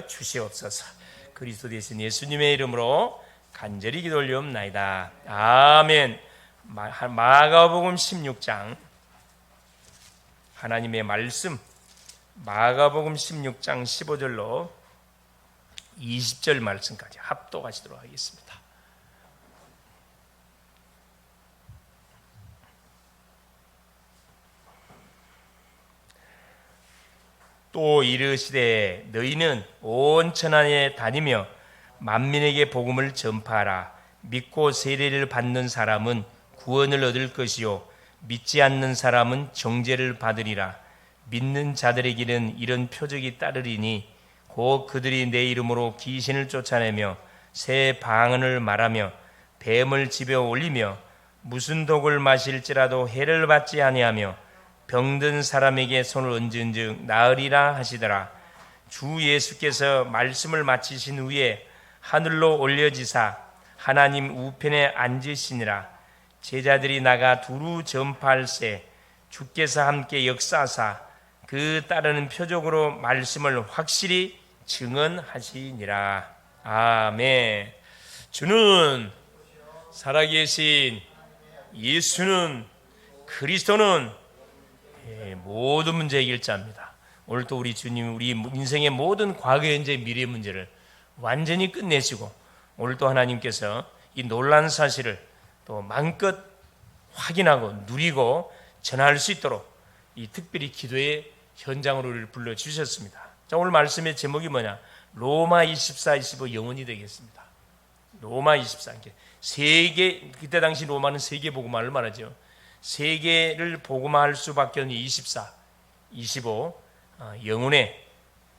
주시옵소서. 그리스도 되신 예수님의 이름으로 간절히 기도 올리옵나이다. 아멘. 마가복음 16장 하나님의 말씀, 마가복음 16장 15절로 20절 말씀까지 합독하시도록 하겠습니다. 또 이르시되 너희는 온 천하에 다니며 만민에게 복음을 전파하라. 믿고 세례를 받는 사람은 구원을 얻을 것이요 믿지 않는 사람은 정죄를 받으리라. 믿는 자들에게는 이런 표적이 따르리니 곧 그들이 내 이름으로 귀신을 쫓아내며 새 방언을 말하며 뱀을 집에 올리며 무슨 독을 마실지라도 해를 받지 아니하며 병든 사람에게 손을 얹은즉 나으리라 하시더라. 주 예수께서 말씀을 마치신 후에 하늘로 올려지사 하나님 우편에 앉으시니라. 제자들이 나가 두루 전파할세 주께서 함께 역사하사 그 따르는 표적으로 말씀을 확실히 증언하시니라. 아멘. 주는 살아계신 예수는 그리스도는 모든 문제 해결자입니다. 오늘 또 우리 주님 우리 인생의 모든 과거, 현재, 미래 문제를 완전히 끝내시고 오늘 또 하나님께서 이 놀라운 사실을 또 마음껏 확인하고 누리고 전할 수 있도록 이 특별히 기도의 현장으로 우리를 불러주셨습니다. 자, 오늘 말씀의 제목이 뭐냐? 로마 24, 25 영원히 되겠습니다. 로마 24. 세계, 그때 당시 로마는 세계 복음화를 말하죠. 세계를 복음화할 수밖에 없는 24, 25 영혼의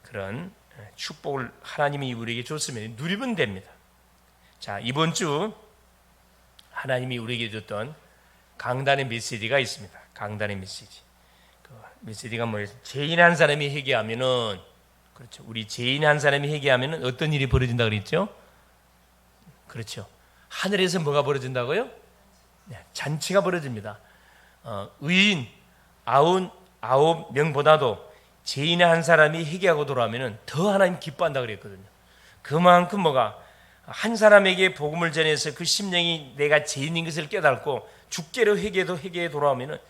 그런 축복을 하나님이 우리에게 줬으면 누리면 됩니다. 자, 이번 주 하나님이 우리에게 줬던 강단의 메시지가 있습니다. 강단의 메시지. 그 메시지가 뭐예요? 죄인 한 사람이 회개하면은, 그렇죠. 우리 죄인 한 사람이 회개하면은 어떤 일이 벌어진다 그랬죠? 그렇죠. 하늘에서 뭐가 벌어진다고요? 네, 잔치가 벌어집니다. 의인 99명보다도 죄인의 한 사람이 회개하고 돌아오면 더 하나님 기뻐한다 그랬거든요. 그만큼 뭐가 한 사람에게 복음을 전해서 그 심령이 내가 죄인인 것을 깨닫고 주께로 회개해 돌아오면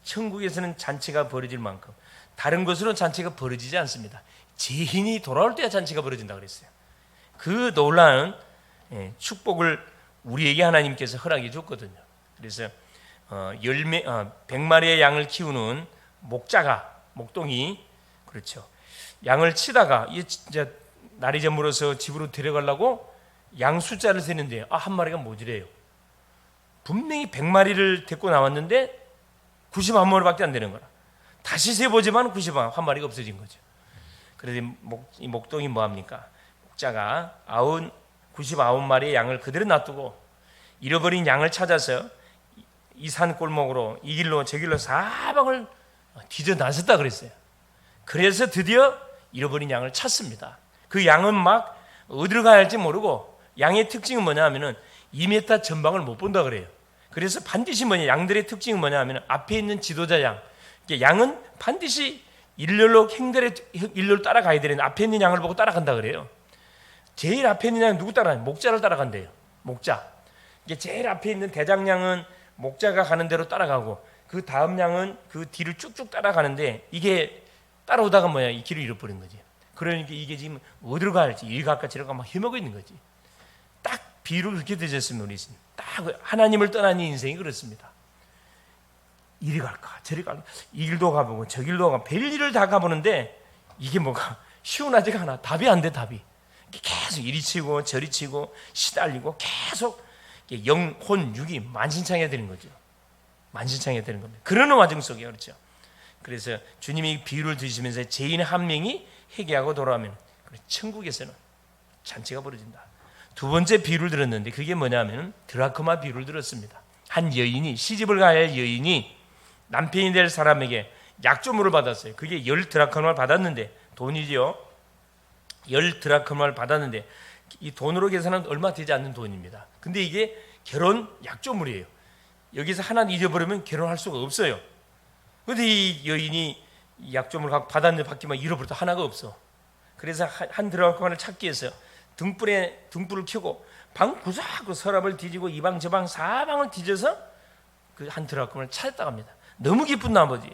천국에서는 잔치가 벌어질 만큼 다른 것으로는 잔치가 벌어지지 않습니다. 죄인이 돌아올 때야 잔치가 벌어진다 그랬어요. 그 놀라운 축복을 우리에게 하나님께서 허락해 줬거든요. 그래서 100마리의 양을 키우는 목동이, 그렇죠. 양을 치다가 진짜 날이 저물어서 집으로 데려가려고 양 숫자를 세는데 한 마리가 모자래요. 분명히 100마리를 데리고 나왔는데 91마리밖에 안 되는 거라. 다시 세보지만 91마리가 없어진 거죠. 그래서 이 목동이 뭐합니까? 목자가 99마리의 양을 그대로 놔두고 잃어버린 양을 찾아서 이 산 골목으로 이 길로 저 길로 사방을 뒤져 나섰다 그랬어요. 그래서 드디어 잃어버린 양을 찾습니다. 그 양은 막 어디로 가야 할지 모르고 양의 특징은 뭐냐 하면은 2m 전방을 못 본다 그래요. 그래서 반드시 양들의 특징은 뭐냐 하면은 앞에 있는 지도자 양은 반드시 일렬로 따라가야 되는데 앞에 있는 양을 보고 따라간다 그래요. 제일 앞에 있는 양은 누구 따라가요? 목자를 따라간대요. 목자. 이게 제일 앞에 있는 대장양은 목자가 가는 대로 따라가고 그 다음 양은 그 뒤를 쭉쭉 따라가는데 이게 따라오다가 이 길을 잃어버린 거지. 그러니까 이게 지금 어디로 가야 할지 이리 갈까 저리 갈까 막 헤매고 있는 거지. 딱 비유를 그렇게 되셨으면 우리 딱 하나님을 떠난 인생이 그렇습니다. 이리 갈까 저리 갈까 이 길도 가보고 저 길도 가보고 별일을 다 가보는데 이게 뭐가 시원하지가 않아. 답이 안 돼. 답이 계속 이리 치고 저리 치고 시달리고 계속 영혼 육이 만신창해야 되는 거죠. 만신창해야 되는 겁니다. 그러는 와중 속에 그렇죠. 그래서 주님이 비유를 드시면서 죄인 한 명이 회개하고 돌아오면 천국에서는 잔치가 벌어진다. 두 번째 비유를 들었는데 그게 뭐냐면 드라크마 비유를 들었습니다. 한 여인이 시집을 가야 할 여인이 남편이 될 사람에게 약조물을 받았어요. 그게 10드라크마를 받았는데 돈이죠. 10드라크마를 받았는데 이 돈으로 계산하면 얼마 되지 않는 돈입니다. 근데 이게 결혼 약조물이에요. 여기서 하나 잊어버리면 결혼할 수가 없어요. 그런데 이 여인이 약조물을 받았는데 받기만 잃어버렸다 하나가 없어. 그래서 한 드라크마를 찾기 위해서 등불을 켜고 방 구석구 서랍을 뒤지고 이 방 저 방 사방을 뒤져서 그 한 드라크마를 찾았다고 합니다. 너무 기쁜 아버지.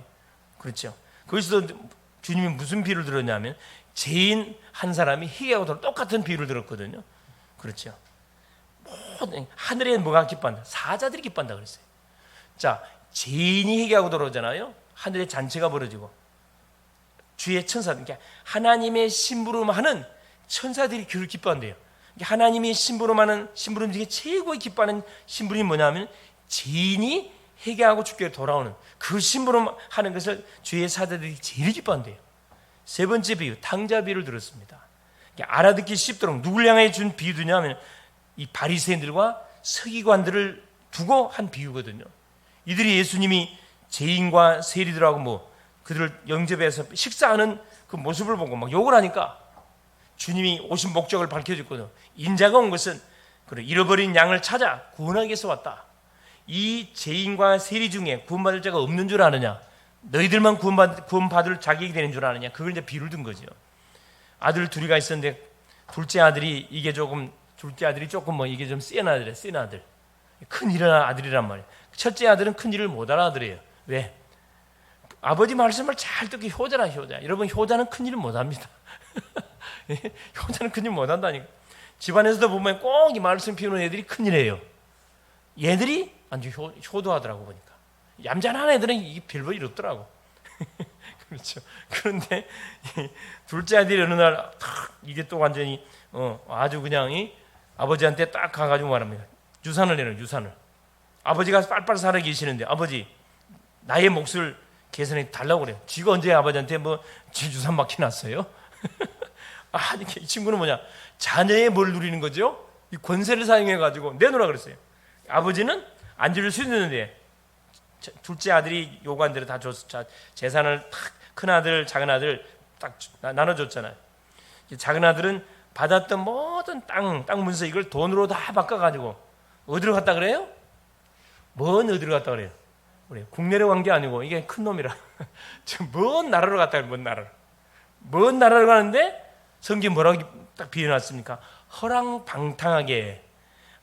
그렇죠. 거기서도 주님이 무슨 비유를 들었냐면 죄인 한 사람이 희귀하고 똑같은 비유를 들었거든요. 그렇죠. 모든 하늘에 뭐가 기뻐한다? 사자들이 기뻐한다 그랬어요. 자, 죄인이 희귀하고 돌아오잖아요. 하늘에 잔치가 벌어지고 주의 천사들, 그러니까 하나님의 심부름하는 천사들이 그를 기뻐한대요. 하나님이 심부름하는 심부름 중에 최고의 기뻐하는 심부름이 뭐냐면 죄인이 회개하고 주께 돌아오는 그 심부름하는 것을 주의 사자들이 제일 기뻐한대요. 세 번째 비유, 탕자 비유를 들었습니다. 알아듣기 쉽도록 누굴 향해 준 비유냐면 이 바리새인들과 서기관들을 두고 한 비유거든요. 이들이 예수님이 죄인과 세리들하고 뭐 그들을 영접해서 식사하는 그 모습을 보고 막 욕을 하니까 주님이 오신 목적을 밝혀줬거든요. 인자가 온 것은 그래 잃어버린 양을 찾아 구원하기 위해서 왔다. 이 죄인과 세리 중에 구원받을 자가 없는 줄 아느냐? 너희들만 구원받을 자격이 되는 줄 아느냐? 그걸 이제 비유를 든 거죠. 아들 둘이가 있었는데 둘째 아들이 조금 뭐 이게 좀 센 아들이에요. 센 아들. 큰 일은 아들이란 말이에요. 첫째 아들은 큰 일을 못 알아들어요. 왜? 아버지 말씀을 잘 듣고 효자. 여러분 효자는 큰 일을 못 합니다. 효자는 큰 일 못 한다니까. 집안에서도 보면 꼭 이 말씀 피우는 애들이 큰 일이에요. 얘들이 아주 효도하더라고 보니까. 얌전한 애들은 이게 별거 일 없더라고. 그렇죠. 그런데 둘째 아들이 어느 날 이게 또 완전히 아주 그냥 아버지한테 딱 가가지고 말합니다. 유산을 내는 유산을. 아버지가 빨빨 살아 계시는데 아버지 나의 몫을 계산해 달라고 그래요. 지가 언제 아버지한테 뭐 유산 맡겨놨어요? 아니 이 친구는 뭐냐 자녀의 뭘 누리는 거죠? 이 권세를 사용해 가지고 내놓으라 그랬어요. 아버지는 안 줄 수 있는데 둘째 아들이 요구한 대로 다 줬어. 재산을 탁 큰 아들 작은 아들 딱 나눠줬잖아요. 작은 아들은 받았던 모든 땅 문서 이걸 돈으로 다 바꿔가지고 어디로 갔다 그래요? 먼 어디로 갔다 그래요? 우리 국내로 간 게 아니고 이게 큰 놈이라 먼 나라로 갔다 그래요. 먼 나라로 가는데 성경 뭐라고 딱 비워놨습니까? 허랑방탕하게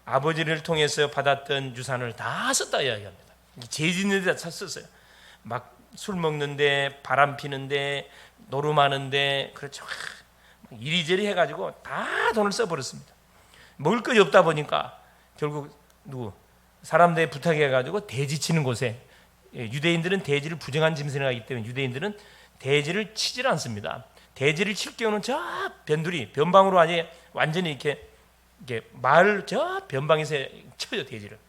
아버지를 통해서 받았던 유산을 다 썼다 이야기합니다. 죄 짓는 데다 썼어요. 막 술 먹는데 바람 피는데 노름하는데 그렇죠. 이리저리 해가지고 다 돈을 써버렸습니다. 먹을 것이 없다 보니까 결국 사람들의 부탁해가지고 돼지 치는 곳에 유대인들은 돼지를 부정한 짐승을 하기 때문에 유대인들은 돼지를 치질 않습니다. 돼지를 칠 경우는 저 변방으로 완전히 이렇게 마을 저 변방에서 쳐요 돼지를.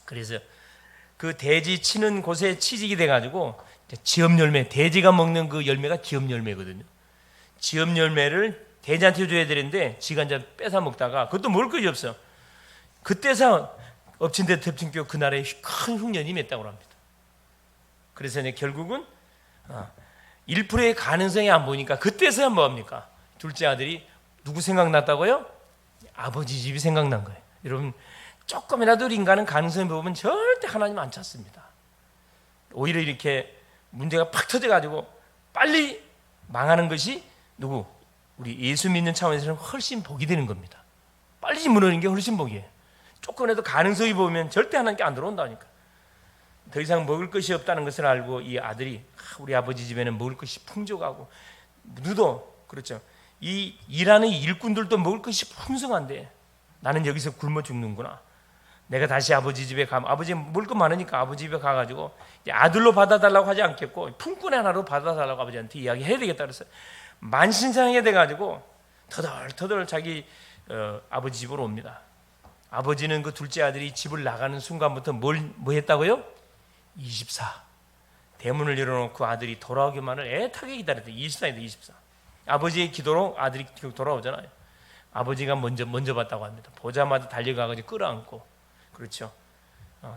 그래서 그 돼지 치는 곳에 취직이 돼가지고 지엽 열매, 돼지가 먹는 그 열매가 지엽 열매거든요. 지엽 열매를 돼지한테 줘야 되는데 지가 이제 뺏어 먹다가 그것도 먹을 것이 없어. 그때서 엎친 데 덮친 격 그날에 큰 흉년이 맺다고 합니다. 그래서 이제 결국은 1%의 가능성이 안 보니까 그때서야 뭐합니까? 둘째 아들이 누구 생각났다고요? 아버지 집이 생각난 거예요. 여러분 조금이라도 인간은 가능성이 보면 절대 하나님 안 찾습니다. 오히려 이렇게 문제가 팍 터져가지고 빨리 망하는 것이 우리 예수 믿는 차원에서는 훨씬 복이 되는 겁니다. 빨리 무너지는 게 훨씬 복이에요. 조금이라도 가능성이 보면 절대 하나님께 안 들어온다니까. 더 이상 먹을 것이 없다는 것을 알고 이 아들이 우리 아버지 집에는 먹을 것이 풍족하고 누도 그렇죠. 이 일하는 일꾼들도 먹을 것이 풍성한데 나는 여기서 굶어 죽는구나. 내가 다시 아버지 집에 가면 아버지 먹을 거 많으니까 아버지 집에 가가지고 아들로 받아달라고 하지 않겠고 품꾼 하나로 받아달라고 아버지한테 이야기해야 되겠다 그랬어요. 만신창이가 돼가지고 터덜터덜 자기 아버지 집으로 옵니다. 아버지는 그 둘째 아들이 집을 나가는 순간부터 뭐 했다고요? 24 대문을 열어놓고 아들이 돌아오기만을 애타게 기다렸대. 24인데 24 아버지의 기도로 아들이 돌아오잖아요. 아버지가 먼저 봤다고 합니다. 보자마자 달려가가지고 끌어안고 그렇죠.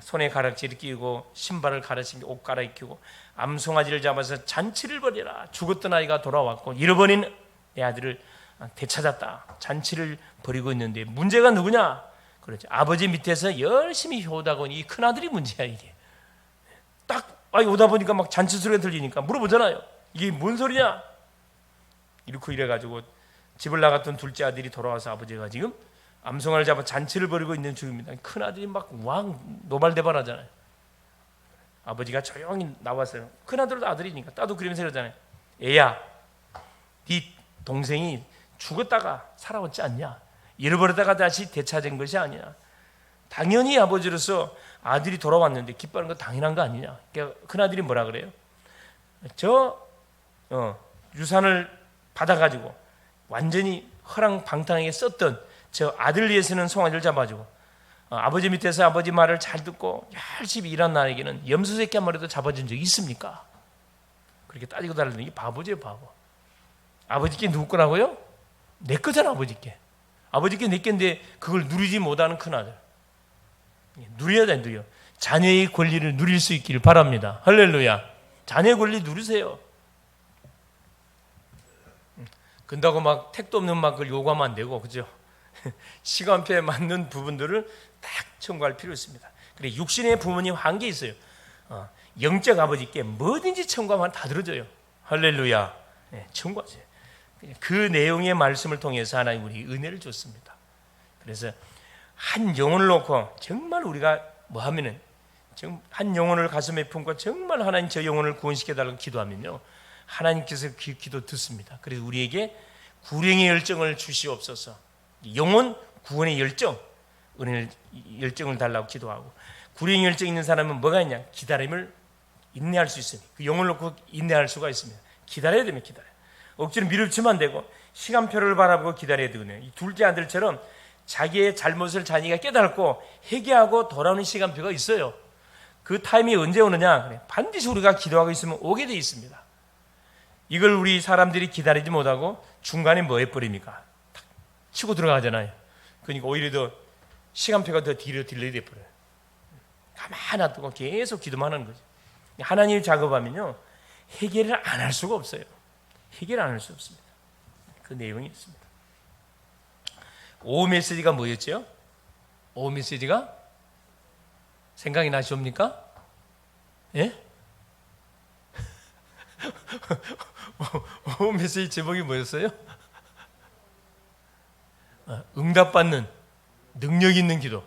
손에 가락지를 끼우고 신발을 갈아신고 옷 갈아입히고 암송아지를 잡아서 잔치를 벌이라. 죽었던 아이가 돌아왔고 잃어버린 내 아들을 되찾았다. 잔치를 벌이고 있는데 문제가 누구냐? 그렇죠. 아버지 밑에서 열심히 효다고 이 큰 아들이 문제야 이게. 딱 오다 보니까 막 잔치 소리가 들리니까 물어보잖아요. 이게 뭔 소리냐? 이렇고 이래가지고 집을 나갔던 둘째 아들이 돌아와서 아버지가 지금 암송아를 잡아 잔치를 벌이고 있는 중입니다. 큰 아들이 막 왕 노발대발하잖아요. 아버지가 조용히 나왔어요. 큰 아들도 아들이니까 따도 그리면서 그러잖아요. 애야, 네 동생이 죽었다가 살아왔지 않냐? 잃어버렸다가 다시 되찾은 것이 아니냐? 당연히 아버지로서 아들이 돌아왔는데 기뻐하는 거 당연한 거 아니냐? 그러니까 큰 아들이 뭐라 그래요? 유산을 받아가지고 완전히 허랑방탕하게 썼던 저 아들 위해서는 송아지를 잡아주고 아버지 밑에서 아버지 말을 잘 듣고 열심히 일한 나에게는 염소 새끼 한 마리도 잡아준 적이 있습니까? 그렇게 따지고 달라는 게 바보죠, 바보. 아버지께 누구 거라고요? 내 거잖아, 아버지께. 아버지께 내 건데 그걸 누리지 못하는 큰아들. 누려야 돼, 누려. 자녀의 권리를 누릴 수 있기를 바랍니다. 할렐루야. 자녀의 권리 누리세요. 근다고 막 택도 없는 막 그걸 요구하면 안 되고, 그죠? 시간표에 맞는 부분들을 딱 청구할 필요 있습니다. 그래, 육신의 부모님 한계 있어요. 영적 아버지께 뭐든지 청구하면 다 들어줘요. 할렐루야. 네, 청구하세요. 그 내용의 말씀을 통해서 하나님 우리 은혜를 줬습니다. 그래서 한 영혼을 놓고 정말 우리가 뭐 하면은 한 영혼을 가슴에 품고 정말 하나님 저 영혼을 구원시켜달라고 기도하면요, 하나님께서 기도 듣습니다. 그래서 우리에게 구령의 열정을 주시옵소서. 영혼 구원의 열정, 은혜의 열정을 달라고 기도하고, 구령의 열정 있는 사람은 뭐가 있냐? 기다림을 인내할 수 있으니 그 영혼을 놓고 인내할 수가 있습니다. 기다려야 됩니다. 기다려. 억지로 밀어붙이면 안 되고 시간표를 바라보고 기다려야 되거든요. 이 둘째 아들처럼 자기의 잘못을 자기가 깨닫고 회개하고 돌아오는 시간표가 있어요. 그 타임이 언제 오느냐? 반드시 우리가 기도하고 있으면 오게 돼 있습니다. 이걸 우리 사람들이 기다리지 못하고 중간에 뭐 해버립니까? 탁 치고 들어가잖아요. 그러니까 오히려 더 시간표가 더 뒤로 딜레이 돼버려요. 가만히 놔두고 계속 기도만 하는 거죠. 하나님이 작업하면요, 해결을 안 할 수가 없어요. 해결 안 할 수 없습니다. 그 내용이 있습니다. 오후 메시지가 뭐였죠? 오후 메시지가 생각이 나시옵니까? 예? 오후 메시지 제목이 뭐였어요? 응답받는 능력 있는 기도.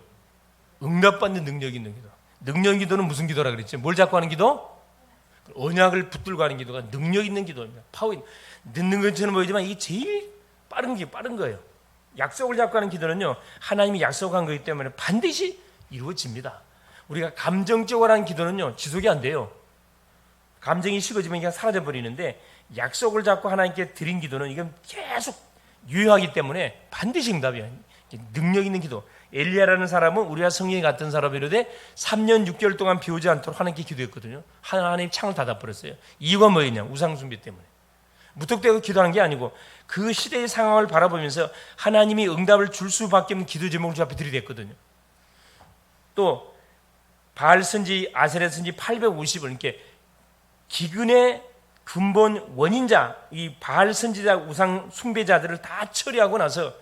응답받는 능력 있는 기도. 능력 기도는 무슨 기도라 그랬죠? 뭘 잡고 하는 기도? 언약을 붙들고 하는 기도가 능력 있는 기도입니다. 파워 있는. 늦는 것처럼 보이지만 이게 제일 빠른 거예요. 약속을 잡고 하는 기도는요, 하나님이 약속한 거기 때문에 반드시 이루어집니다. 우리가 감정적으로 하는 기도는요, 지속이 안 돼요. 감정이 식어지면 그냥 사라져 버리는데, 약속을 잡고 하나님께 드린 기도는 이건 계속 유효하기 때문에 반드시 응답이에요. 능력 있는 기도. 엘리야라는 사람은 우리가 성령이 같은 사람이로되 3년 6개월 동안 비 오지 않도록 하나님께 기도했거든요. 하나님 창을 닫아버렸어요. 이유가 뭐였냐? 우상숭배 때문에. 무턱대고 기도하는 게 아니고 그 시대의 상황을 바라보면서 하나님이 응답을 줄 수밖에 없는 기도 제목을 주 앞에 들이댔거든요. 또 바알 선지, 아세라 선지 850을 이렇게 기근의 근본 원인자, 이 바알 선지자 우상 숭배자들을 다 처리하고 나서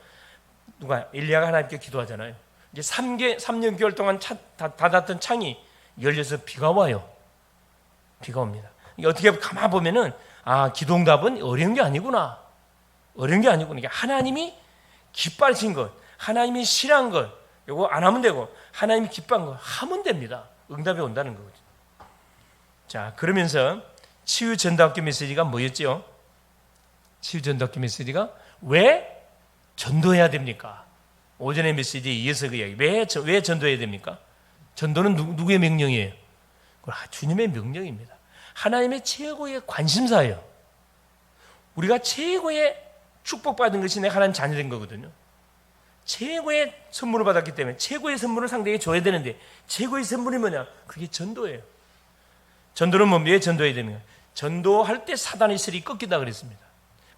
누가 엘리야가 하나님께 기도하잖아요. 이제 3년 개월 동안 닫았던 창이 열려서 비가 와요. 비가 옵니다. 어떻게 가만 보면은 기도응답은 어려운 게 아니구나. 어려운 게 아니구나. 이게 하나님이 기뻐하신 것, 하나님이 싫어한 것, 이거 안 하면 되고 하나님이 기뻐한 것 하면 됩니다. 응답이 온다는 거죠. 자, 그러면서 치유 전도학교 메시지가 뭐였죠? 치유 전도학교 메시지가 왜 전도해야 됩니까? 오전의 메시지에 이어서 그 이야기. 왜 전도해야 됩니까? 전도는 누구의 명령이에요? 주님의 명령입니다. 하나님의 최고의 관심사예요. 우리가 최고의 축복받은 것이 내가 하나님 자녀된 거거든요. 최고의 선물을 받았기 때문에 최고의 선물을 상대에게 줘야 되는데 최고의 선물이 뭐냐? 그게 전도예요. 전도는 왜 전도해야 됩니까? 전도할 때 사단의 실이 꺾인다 그랬습니다.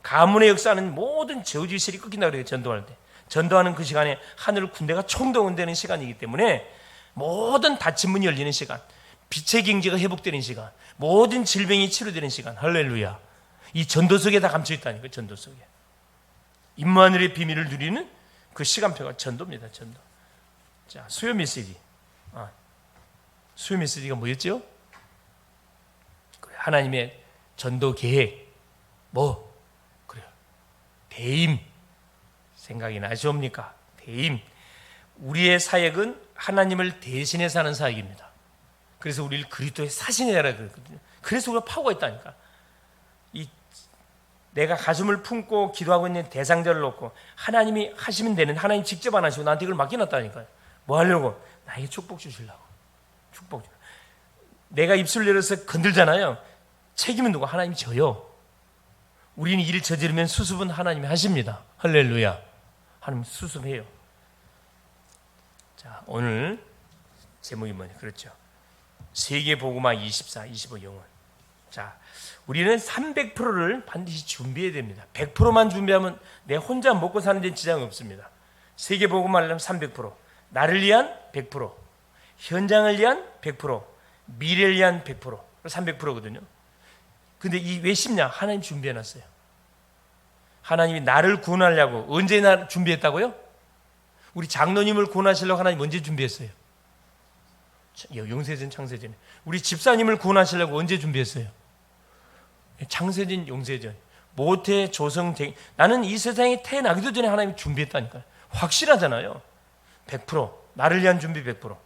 가문의 역사는 모든 저주의 실이 꺾인다 그래요. 전도할 때. 전도하는 그 시간에 하늘 군대가 총동원되는 시간이기 때문에 모든 닫힌 문이 열리는 시간, 빛의 경제가 회복되는 시간, 모든 질병이 치료되는 시간. 할렐루야. 이 전도 속에 다 감춰 있다니까요. 전도 속에. 임마누엘의 비밀을 누리는 그 시간표가 전도입니다. 전도. 자, 수요 메시지. 수요 메시지가 뭐였죠? 하나님의 전도 계획. 그래요. 대임 생각이 나시옵니까? 대임. 우리의 사역은 하나님을 대신해서 하는 사역입니다. 그래서 우리를 그리스도의 사신이라 그랬거든요. 그래서 우리가 파워가 있다니까. 내가 가슴을 품고 기도하고 있는 대상자를 놓고 하나님이 하시면 되는, 하나님 직접 안 하시고 나한테 이걸 맡겨놨다니까요. 뭐 하려고? 나에게 축복 주시려고. 축복. 내가 입술 열어서 건들잖아요. 책임은 누가? 하나님이 져요. 우리는 일을 저지르면 수습은 하나님이 하십니다. 할렐루야. 하나님 수습해요. 자, 오늘 제목이 뭐냐? 그렇죠. 세계복음화 24, 25 영혼. 자, 우리는 300%를 반드시 준비해야 됩니다. 100%만 준비하면 내 혼자 먹고 사는 데 지장이 없습니다. 세계복음화 하려면 300%, 나를 위한 100%, 현장을 위한 100%, 미래를 위한 100%, 300%거든요. 근데 이 왜 쉽냐? 하나님 준비해놨어요. 하나님이 나를 구원하려고 언제 나 준비했다고요? 우리 장로님을 구원하시려고 하나님 언제 준비했어요? 용세전 창세전에. 우리 집사님을 구원하시려고 언제 준비했어요? 창세전 용세전. 모태 조성 나는 이 세상에 태어나기도 전에 하나님이 준비했다니까요. 확실하잖아요. 100%. 나를 위한 준비 100%.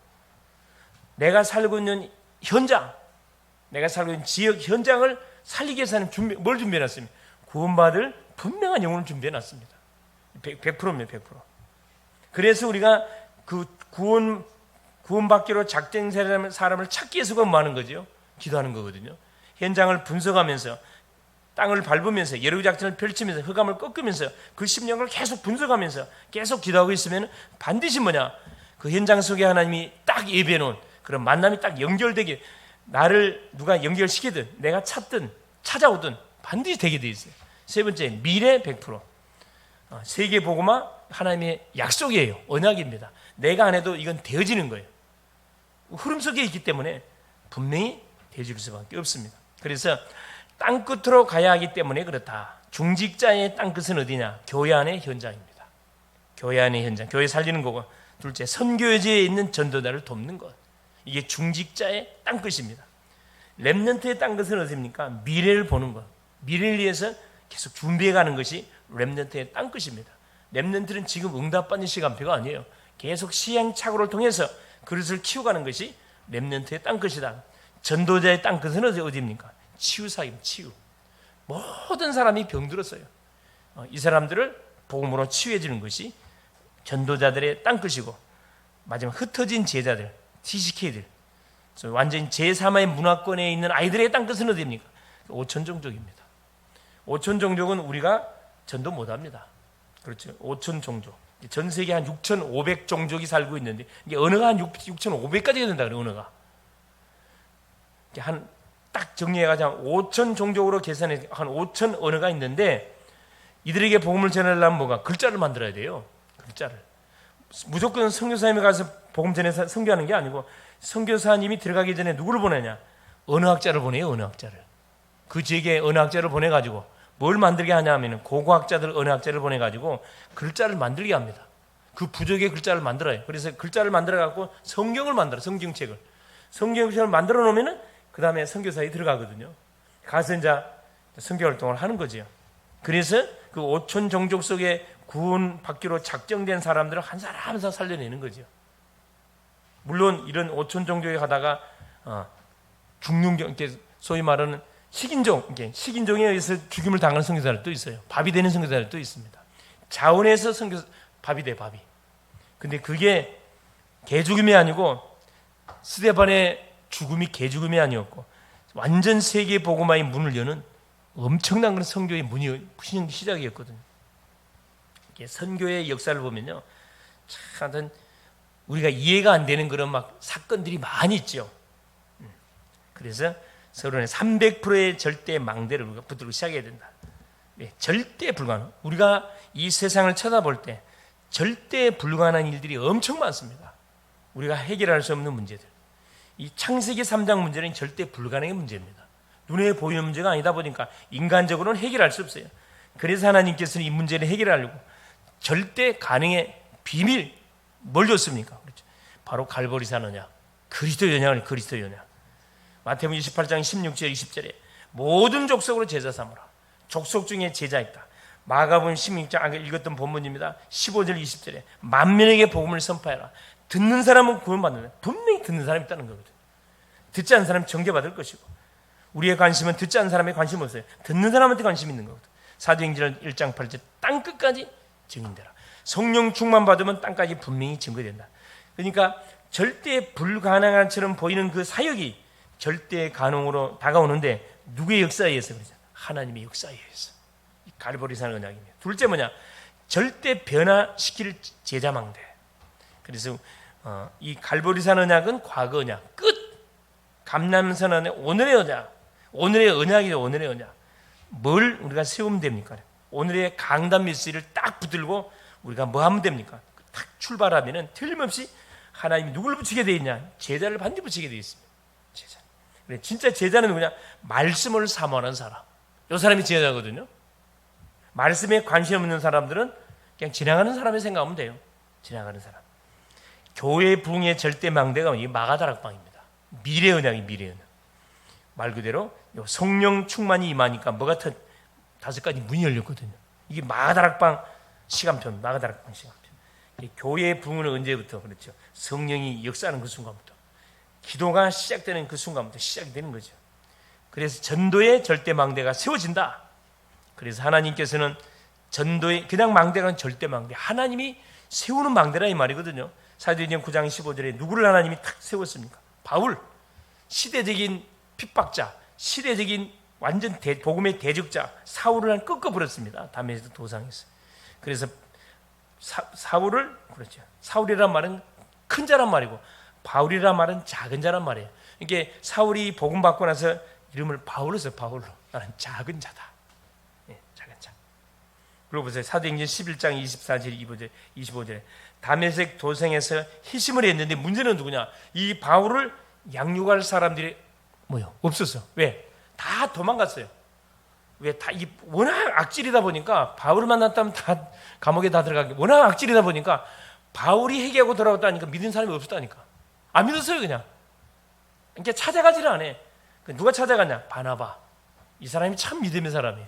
내가 살고 있는 현장, 내가 살고 있는 지역 현장을 살리기 위해서 하는 준비, 뭘 준비해놨습니까? 구원받을 분명한 영혼을 준비해놨습니다. 100%입니다. 100%. 그래서 우리가 그 구원받기로 작정된 사람을 찾기 위해서 뭐하는 거죠? 기도하는 거거든요. 현장을 분석하면서 땅을 밟으면서 여러 작전을 펼치면서 흑암을 꺾으면서 그 심령을 계속 분석하면서 계속 기도하고 있으면 반드시 뭐냐? 그 현장 속에 하나님이 딱 예비해 놓은 그런 만남이 딱 연결되게, 나를 누가 연결시키든 내가 찾든 찾아오든 반드시 되게 돼 있어요. 세 번째, 미래 100%. 세계복음화 하나님의 약속이에요. 언약입니다. 내가 안 해도 이건 되어지는 거예요. 흐름 속에 있기 때문에 분명히 되어질 수밖에 없습니다. 그래서 땅끝으로 가야 하기 때문에 그렇다. 중직자의 땅끝은 어디냐? 교회 안의 현장입니다. 교회 안의 현장, 교회 살리는 거고, 둘째, 선교지에 있는 전도자를 돕는 것. 이게 중직자의 땅끝입니다. 렘넌트의 땅끝은 어디입니까? 미래를 보는 것. 미래를 위해서 계속 준비해가는 것이 렘넌트의 땅끝입니다. 렘넌트는 지금 응답받는 시간표가 아니에요. 계속 시행착오를 통해서 그릇을 키워가는 것이 렘넌트의 땅끝이다. 전도자의 땅끝은 어디입니까? 치유사입니다. 치유. 모든 사람이 병들었어요. 이 사람들을 복음으로 치유해주는 것이 전도자들의 땅끝이고, 마지막 흩어진 제자들, TCK들, 완전히 제3의 문화권에 있는 아이들의 땅끝은 어디입니까? 5천 종족입니다. 5천 종족은 우리가 전도 못합니다. 그렇죠. 5천 종족. 전 세계 한 6,500종족이 살고 있는데, 이게 언어가 한 6,500까지가 된다 그래요. 언어가 한 딱 정리해가지고 5천 종족으로 계산해 한 5천 언어가 있는데, 이들에게 복음을 전하려면 뭐가? 글자를 만들어야 돼요. 글자를. 무조건 선교사님이 가서 복음 전해서 선교하는 게 아니고, 선교사님이 들어가기 전에 누구를 보내냐? 언어학자를 보내요. 언어학자를. 그 지역에 언어학자를 보내가지고 뭘 만들게 하냐 하면, 고고학자들, 언어학자를 보내가지고 글자를 만들게 합니다. 그 부족의 글자를 만들어요. 그래서 글자를 만들어갖고 성경을 만들어. 성경책을 만들어 놓으면은 그 다음에 선교사에 들어가거든요. 가서 이제 선교 활동을 하는 거죠. 그래서 그 5천 종족 속에 구원받기로 작정된 사람들을 한 사람 한 사람 살려내는 거죠. 물론 이런 5천 종족에 가다가 중능종, 소위 말하는 식인종에 의해서 죽임을 당하는 선교사들도 있어요. 밥이 되는 선교사들도 있습니다. 자원에서 밥이 돼, 밥이. 근데 그게 개죽음이 아니고, 스데반의 죽음이 개죽음이 아니었고, 완전 세계 복음화의 문을 여는 엄청난 그런 선교의 문이 시작이었거든요. 선교의 역사를 보면요, 참 우리가 이해가 안 되는 그런 막 사건들이 많이 있죠. 그래서 서론에 300%의 절대 망대를 우리가 붙들고 시작해야 된다. 절대 불가능. 우리가 이 세상을 쳐다볼 때 절대 불가능한 일들이 엄청 많습니다. 우리가 해결할 수 없는 문제들. 이 창세기 3장 문제는 절대 불가능의 문제입니다. 눈에 보이는 문제가 아니다 보니까 인간적으로는 해결할 수 없어요. 그래서 하나님께서는 이 문제를 해결하려고 절대 가능의 비밀, 뭘 줬습니까? 그렇죠. 바로 갈보리산 언약, 그리스도 언약을 그리스도 언약. 마태복음 28장 16절 20절에 모든 족속으로 제자 삼으라. 족속 중에 제자 있다. 마가복음 16장 읽었던 본문입니다. 15절 20절에 만민에게 복음을 선포해라. 듣는 사람은 구원받는다. 분명히 듣는 사람이 있다는 거거든요. 듣지 않는 사람은 정죄받을 것이고, 우리의 관심은 듣지 않는 사람에 관심 없어요. 듣는 사람한테 관심 있는 거거든요. 사도행전 1장 8절 땅끝까지 증인되라. 성령 충만 받으면 땅까지 분명히 증거된다. 그러니까 절대 불가능한 처럼 보이는 그 사역이 절대 가능으로 다가오는데 누구의 역사에 의해서 그러죠? 하나님의 역사에 의해서. 갈보리산 언약입니다. 둘째 뭐냐? 절대 변화시킬 제자망대. 그래서 이 갈보리산 언약은 과거 언약 끝. 감람산 언약 오늘의 언약. 오늘의 언약이죠. 오늘의 언약. 뭘 우리가 세우면 됩니까? 오늘의 강단 메시지를 딱 붙들고 우리가 뭐 하면 됩니까? 딱 출발하면은 틀림없이 하나님이 누구를 붙이게 돼 있냐? 제자를 반드시 붙이게 돼 있습니다. 제자. 그래, 진짜 제자는 누구냐? 말씀을 사모하는 사람. 이 사람이 제자거든요. 말씀에 관심 없는 사람들은 그냥 지나가는 사람의 생각하면 돼요. 지나가는 사람. 교회 부흥의 절대 망대가 이 마가다락방입니다. 미래 언약이 미래 언약. 말 그대로 성령 충만이 임하니까 뭐 같은 5가지 문이 열렸거든요. 이게 마가다락방 시간표, 마가다락방 시간표. 교회의 부흥은 언제부터 그렇죠? 성령이 역사하는 그 순간부터, 기도가 시작되는 그 순간부터 시작이 되는 거죠. 그래서 전도의 절대 망대가 세워진다. 그래서 하나님께서는 전도의 그냥 망대가 절대 망대, 하나님이 세우는 망대라 이 말이거든요. 사도행전 9장 15절에 누구를 하나님이 탁 세웠습니까? 바울, 시대적인 핍박자, 시대적인 완전 복음의 대적자 사울을 꺾어버렸습니다. 다메섹 도상에서. 그래서 사울을 그렇죠. 사울이란 말은 큰 자란 말이고 바울이란 말은 작은 자란 말이에요. 이게 사울이 복음 받고 나서 이름을 바울로 써요. 바울로. 나는 작은 자다. 네, 작은 자. 그리고 보세요. 사도행전 11장 24절 25절에 다메섹 도성에서 희심을 했는데 문제는 누구냐? 이 바울을 양육할 사람들이 뭐요? 없었어. 왜? 다 도망갔어요. 왜? 다 이 워낙 악질이다 보니까 바울을 만났다면 다 감옥에 다 들어가게. 워낙 악질이다 보니까 바울이 회개하고 돌아왔다니까 믿는 사람이 없었다니까. 안 믿었어요 그냥. 그러니까 찾아가지를 않아. 누가 찾아갔냐? 바나바. 이 사람이 참 믿음의 사람이에요.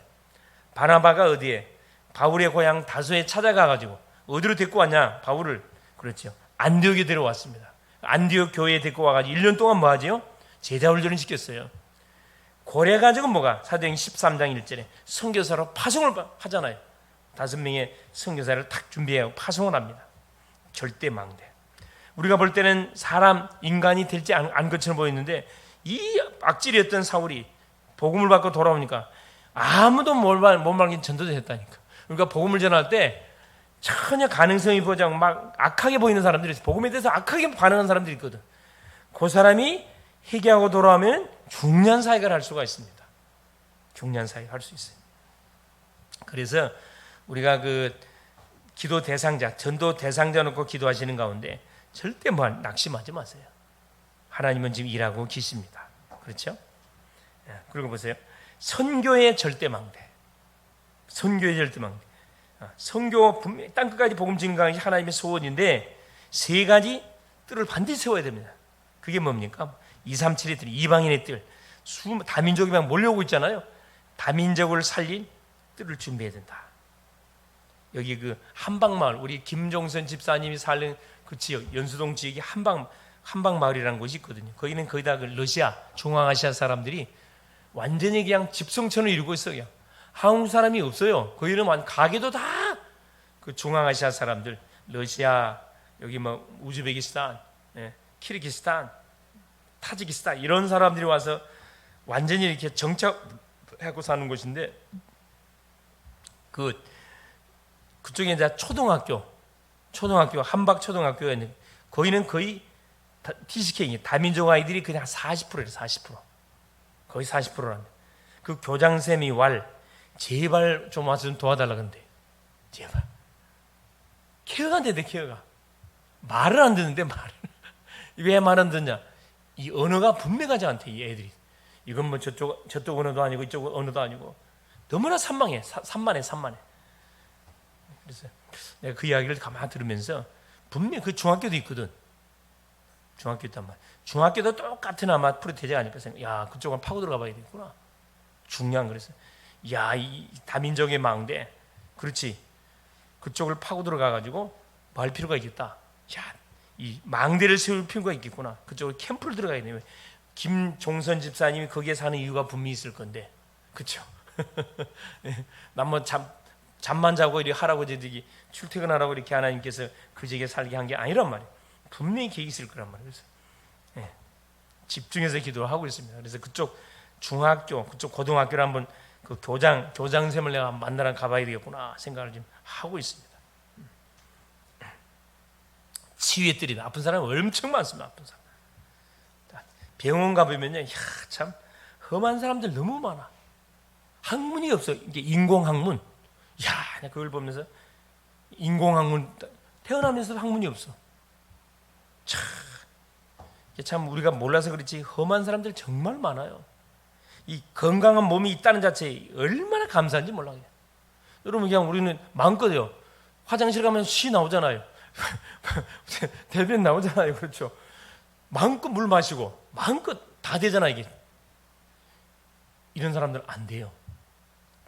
바나바가 어디에? 바울의 고향 다소에 찾아가가지고 어디로 데리고 왔냐? 바울을 그렇죠. 안디옥에 데려왔습니다. 안디옥 교회에 데리고 와가지고 1년 동안 뭐 하지요? 제자 훈련을 시켰어요. 고래가지고 뭐가? 사도행전 13장 1절에 선교사로 파송을 하잖아요. 5명의 선교사를 탁 준비하고 파송을 합니다. 절대 망대. 우리가 볼 때는 사람, 인간이 될지 안 것처럼 보였는데 이 악질이었던 사울이 복음을 받고 돌아오니까 아무도 못 말긴 전도자 했다니까. 그러니까 복음을 전할 때 전혀 가능성이 보지 않고 막 악하게 보이는 사람들이 있어요. 복음에 대해서 악하게 반응하는 사람들이 있거든. 그 사람이 회개하고 돌아오면 중요한 사역을 할 수가 있습니다. 중요한 사역을 할 수 있어요. 그래서 우리가 그 기도 대상자, 전도 대상자 놓고 기도하시는 가운데 절대 낙심하지 마세요. 하나님은 지금 일하고 계십니다. 그렇죠? 그리고 보세요. 선교의 절대망대. 선교의 절대망대. 선교 땅끝까지 복음 증가하는 것이 하나님의 소원인데 3가지 뜰을 반드시 세워야 됩니다. 그게 뭡니까? 237의 뜰, 이방인의 뜰. 다민족이 막 몰려오고 있잖아요. 다민족을 살린 뜰을 준비해야 된다. 여기 그 한방마을, 우리 김종선 집사님이 살는 그 지역, 연수동 지역이 한방마을이라는 곳이 있거든요. 거기는 거의 다 그 러시아, 중앙아시아 사람들이 완전히 그냥 집성촌을 이루고 있어요. 그냥. 한국 사람이 없어요. 거기는 가게도 다 그 중앙아시아 사람들, 러시아, 여기 뭐 우즈베키스탄, 키르기스탄, 타지키스탄 이런 사람들이 와서 완전히 이렇게 정착하고 사는 곳인데 그쪽에 이제 초등학교 한박초등학교가 있는데 거기는 거의 TCK 다민족 아이들이 그냥 40%예요. 40%. 거의 40%랍니다. 그 교장쌤이 제발 좀 와서 좀 도와달라 그런데 제발 케어가 안 되는데 케어가 말을 안 듣는데 왜 말 안 듣냐? 이 언어가 분명하지 않대 이 애들이. 이건 뭐 저쪽 언어도 아니고 이쪽 언어도 아니고 너무나 산만해. 그래서 내가 그 이야기를 가만히 들으면서 분명히 그 중학교도 있거든. 중학교 있단 말이야. 중학교도 똑같은 아마 프로테제가 아닐까 생각. 야, 그쪽은 파고 들어가 봐야 되겠구나. 중요한 그래서 이 다민족의 망대 그렇지. 그쪽을 파고 들어가가지고 뭐 할 필요가 있겠다. 야, 이 망대를 세울 필요가 있겠구나. 그쪽으로 캠프를 들어가야 되네. 김종선 집사님이 거기에 사는 이유가 분명히 있을 건데, 그렇죠? 난 뭐 잠만 자고 이렇게 하라고 저기 출퇴근하라고 이렇게 하나님께서 그 지역에 살게 한 게 아니란 말이에요. 분명히 계획이 있을 거란 말이에요. 그래서 집중해서 기도를 하고 있습니다. 그래서 그쪽 중학교, 그쪽 고등학교를 한번 그 교장쌤을 내가 만나러 가봐야 되겠구나 생각을 좀 하고 있습니다. 치유의 뜰이다. 아픈 사람이 엄청 많습니다. 아픈 사람. 병원 가보면요, 참 험한 사람들 너무 많아. 학문이 없어. 이게 인공학문. 야, 그걸 보면서 인공학문 태어나면서 학문이 없어. 참 우리가 몰라서 그렇지 험한 사람들 정말 많아요. 이 건강한 몸이 있다는 자체에 얼마나 감사한지 몰라. 그냥. 여러분 그냥 우리는 마음껏요. 화장실 가면 쉬 나오잖아요. 대변 나오잖아요. 그렇죠. 마음껏 물 마시고 마음껏 다 되잖아 이게. 이런 사람들 안 돼요.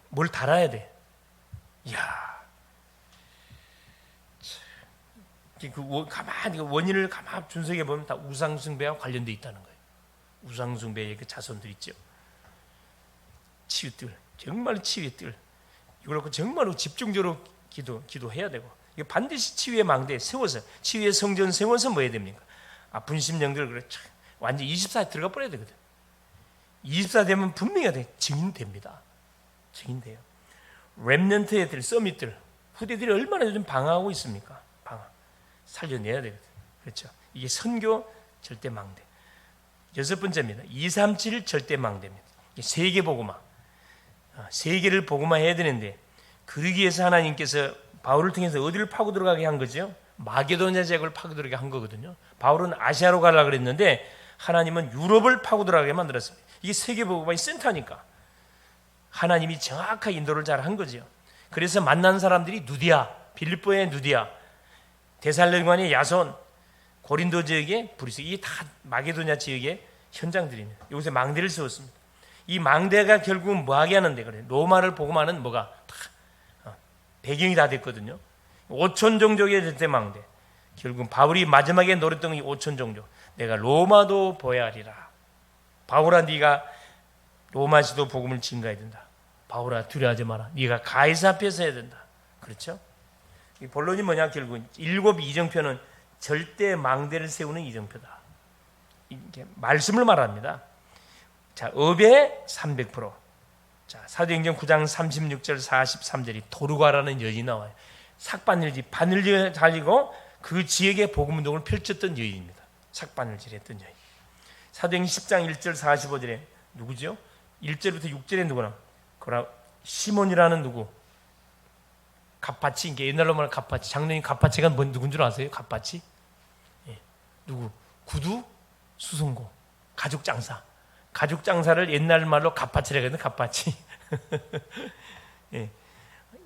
뭘 달아야 돼. 이야. 가만히 원인을 가만히 분석해 보면 다 우상숭배와 관련돼 있다는 거예요. 우상숭배의 그 자손들 있죠. 치유뜰, 정말 치유뜰. 이걸 정말로 집중적으로 기도해야 되고, 이거 반드시 치유의 망대 세워서, 치유의 성전 세워서 뭐 해야 됩니까? 아픈 심령들 그래 완전 24에 들어가 버려야 되거든. 24 되면 분명히 증인됩니다. 증인돼요. 렘넌트 애들, 서밋들, 후대들이 얼마나 요즘 방황하고 있습니까? 방황. 살려내야 되거든. 그렇죠. 이게 선교 절대 망대. 6번째입니다. 237 절대 망대입니다. 세계 복음화. 세계를 복음화 해야 되는데, 그러기 위해서 하나님께서 바울을 통해서 어디를 파고 들어가게 한 거죠? 마게도냐 지역을 파고 들어가게 한 거거든요. 바울은 아시아로 가려고 그랬는데 하나님은 유럽을 파고 들어가게 만들었습니다. 이게 세계 복음화의 센터니까 하나님이 정확하게 인도를 잘 한 거죠. 그래서 만난 사람들이 누디아, 빌립보의 누디아, 데살로니가의 야손, 고린도 지역의 브리스, 이게 다 마게도냐 지역의 현장들입니다. 여기서 망대를 세웠습니다. 이 망대가 결국은 뭐하게 하는데 그래? 로마를 복음하는 뭐가 다 배경이 다 됐거든요. 5천 종족의 절대 망대. 결국은 바울이 마지막에 노렸던 이 5천 종족. 내가 로마도 보야 하리라. 바울아, 네가 로마시도 복음을 증가해야 된다. 바울아, 두려워하지 마라. 네가 가이사 앞에서 해야 된다. 그렇죠? 이 본론이 뭐냐? 결국은 7 이정표는 절대 망대를 세우는 이정표다. 이게 말씀을 말합니다. 자, 업의 300%. 자, 사도행전 9장 36절 43절이 도르가라는 여인이 나와요. 삭바늘질, 바늘질 달리고 그 지역에 복음 운동을 펼쳤던 여인입니다. 삭바늘질했던 여인. 사도행전 10장 1절 45절에 누구죠? 1절부터 6절에 누구나? 그러나 시몬이라는 누구? 갑바치, 이게 옛날로 말하면 갑바치. 장로님 갑바치가 누군 줄 아세요? 갑바치? 예. 누구? 구두, 수송고, 가죽 장사. 가죽 장사를 옛날 말로 갑바치라고 했는데 갑바치. 예.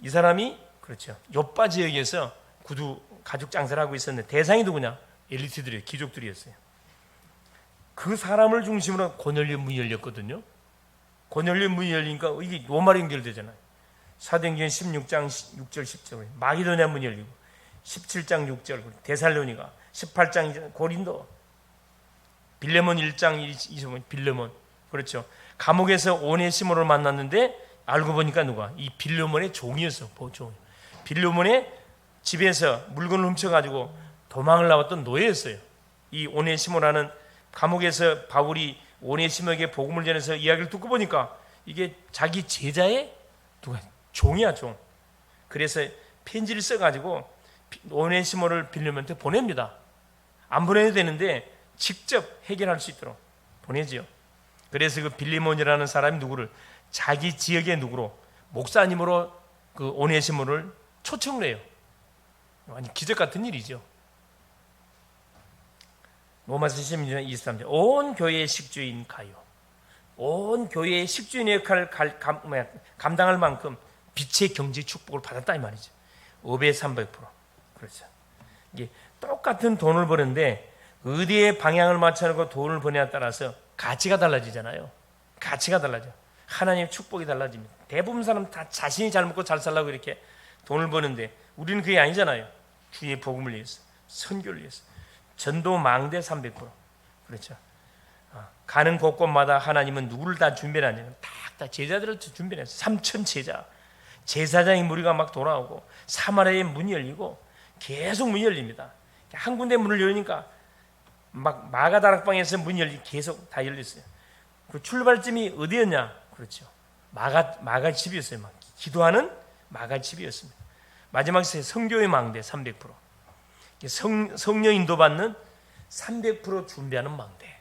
이 사람이 그렇죠. 요빠 지역에서 구두 가죽 장사를 하고 있었는데 대상이 누구냐? 엘리트들이에요. 귀족들이었어요. 그 사람을 중심으로 고넬료 문이 열렸거든요. 고넬료 문이 열리니까 이게 로마로 연결되잖아요. 사도행전 16장 6절 10절 마게도냐 문이 열리고 17장 6절 데살로니가 18장 고린도 빌레몬 1장 2절 빌레몬 그렇죠. 감옥에서 오네시모를 만났는데 알고 보니까 누가? 이 빌레몬의 종이었어. 종. 빌레몬의 집에서 물건을 훔쳐가지고 도망을 나왔던 노예였어요. 이 오네시모라는 감옥에서 바울이 오네시모에게 복음을 전해서 이야기를 듣고 보니까 이게 자기 제자의 누가? 종이야, 종. 그래서 편지를 써가지고 오네시모를 빌레몬한테 보냅니다. 안 보내도 되는데 직접 해결할 수 있도록 보내지요. 그래서 그 빌레몬이라는 사람이 누구를? 자기 지역의 누구로? 목사님으로 그 오네시모를 초청을 해요. 완전 기적 같은 일이죠. 로마서 16장 23절 온 교회의 식주인 가요. 온 교회의 식주인의 역할을 감당할 만큼 빛의 경제 축복을 받았다 이 말이죠. 5배 300%. 그렇죠. 이게 똑같은 돈을 버는데 어디에 방향을 맞춰놓고 돈을 버냐에 따라서 가치가 달라지잖아요. 가치가 달라져. 하나님의 축복이 달라집니다. 대부분 사람 다 자신이 잘 먹고 잘 살라고 이렇게 돈을 버는데 우리는 그게 아니잖아요. 주의 복음을 위해서, 선교를 위해서. 전도 망대 300%. 그렇죠. 가는 곳곳마다 하나님은 누구를 다 준비하냐면 다 제자들을 준비했어요. 3천 제자. 제사장의 무리가 막 돌아오고 사마리아의 문이 열리고 계속 문이 열립니다. 한 군데 문을 열으니까 막 마가다락방에서 문이 열리 계속 다 열렸어요. 그 출발점이 어디였냐? 그렇죠. 마가 집이었어요. 막 기도하는 마가 집이었습니다. 마지막 성교의 망대 300%. 성령 인도받는 300% 준비하는 망대.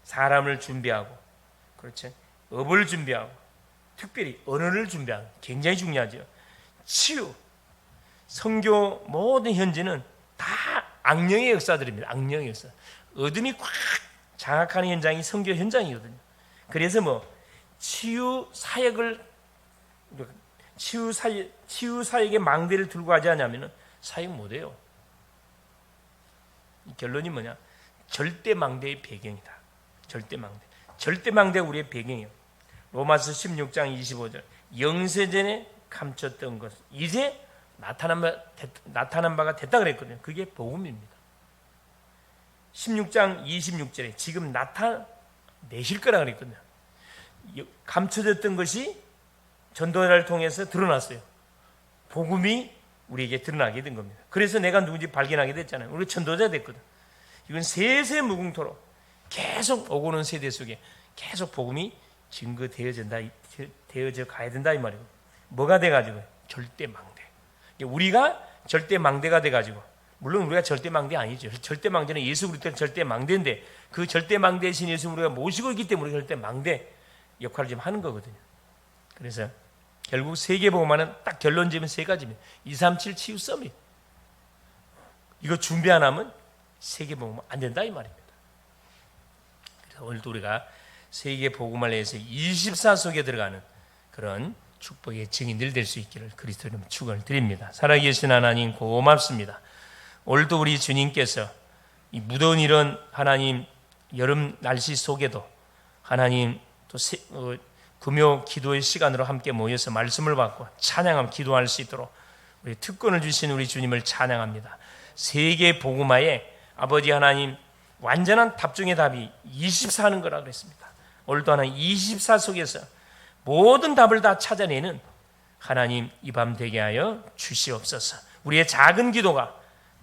사람을 준비하고, 그렇죠. 업을 준비하고, 특별히 언어를 준비하는 굉장히 중요하죠. 치유, 성교 모든 현지는 다 악령의 역사들입니다. 악령의 역사. 어둠이 꽉 장악하는 현장이 성교 현장이거든요. 그래서 치유 사역의 망대를 들고 하지 않으면 사역 못해요. 결론이 뭐냐? 절대 망대의 배경이다. 절대 망대가 우리의 배경이에요. 로마서 16장 25절. 영세전에 감췄던 것 이제 나타난 바가 됐다 그랬거든요. 그게 복음입니다. 16장 26절에 지금 나타내실 거라 그랬거든요. 감춰졌던 것이 전도자를 통해서 드러났어요. 복음이 우리에게 드러나게 된 겁니다. 그래서 내가 누군지 발견하게 됐잖아요. 우리 전도자 됐거든. 이건 세세무궁토록 계속 오고는 세대 속에 계속 복음이 증거되어져 가야 된다 이 말이에요. 뭐가 돼가지고? 절대망대. 우리가 절대망대가 돼가지고, 물론 우리가 절대망대 아니죠. 절대망대는 예수 그리스도는 절대망대인데 그 절대망대신 예수 우리가 모시고 있기 때문에 절대망대 역할을 좀 하는 거거든요. 그래서 결국 세계복음화는 딱 결론 지으면 세 가지입니다. 237 치유 서밋. 이거 준비 안 하면 세계복음화 안 된다 이 말입니다. 그래서 오늘도 우리가 세계복음화를 위해서 24 속에 들어가는 그런 축복의 증인들 될 수 있기를 그리스도 이름으로 축원을 드립니다. 살아계신 하나님 고맙습니다. 오늘도 우리 주님께서 이 무더운 이런 하나님 여름 날씨 속에도 하나님 또 금요 기도의 시간으로 함께 모여서 말씀을 받고 찬양하며 기도할 수 있도록 우리 특권을 주신 우리 주님을 찬양합니다. 세계 복음화에 아버지 하나님 완전한 답 중의 답이 24는 거라 그랬습니다. 오늘도 하나님 24 속에서 모든 답을 다 찾아내는 하나님 이 밤 되게 하여 주시옵소서. 우리의 작은 기도가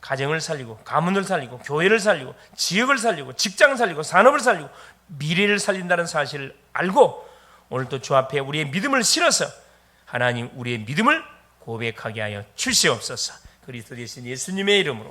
가정을 살리고 가문을 살리고 교회를 살리고 지역을 살리고 직장을 살리고 산업을 살리고 미래를 살린다는 사실을 알고 오늘도 주 앞에 우리의 믿음을 실어서 하나님 우리의 믿음을 고백하게 하여 주시옵소서. 그리스도 되신 예수님의 이름으로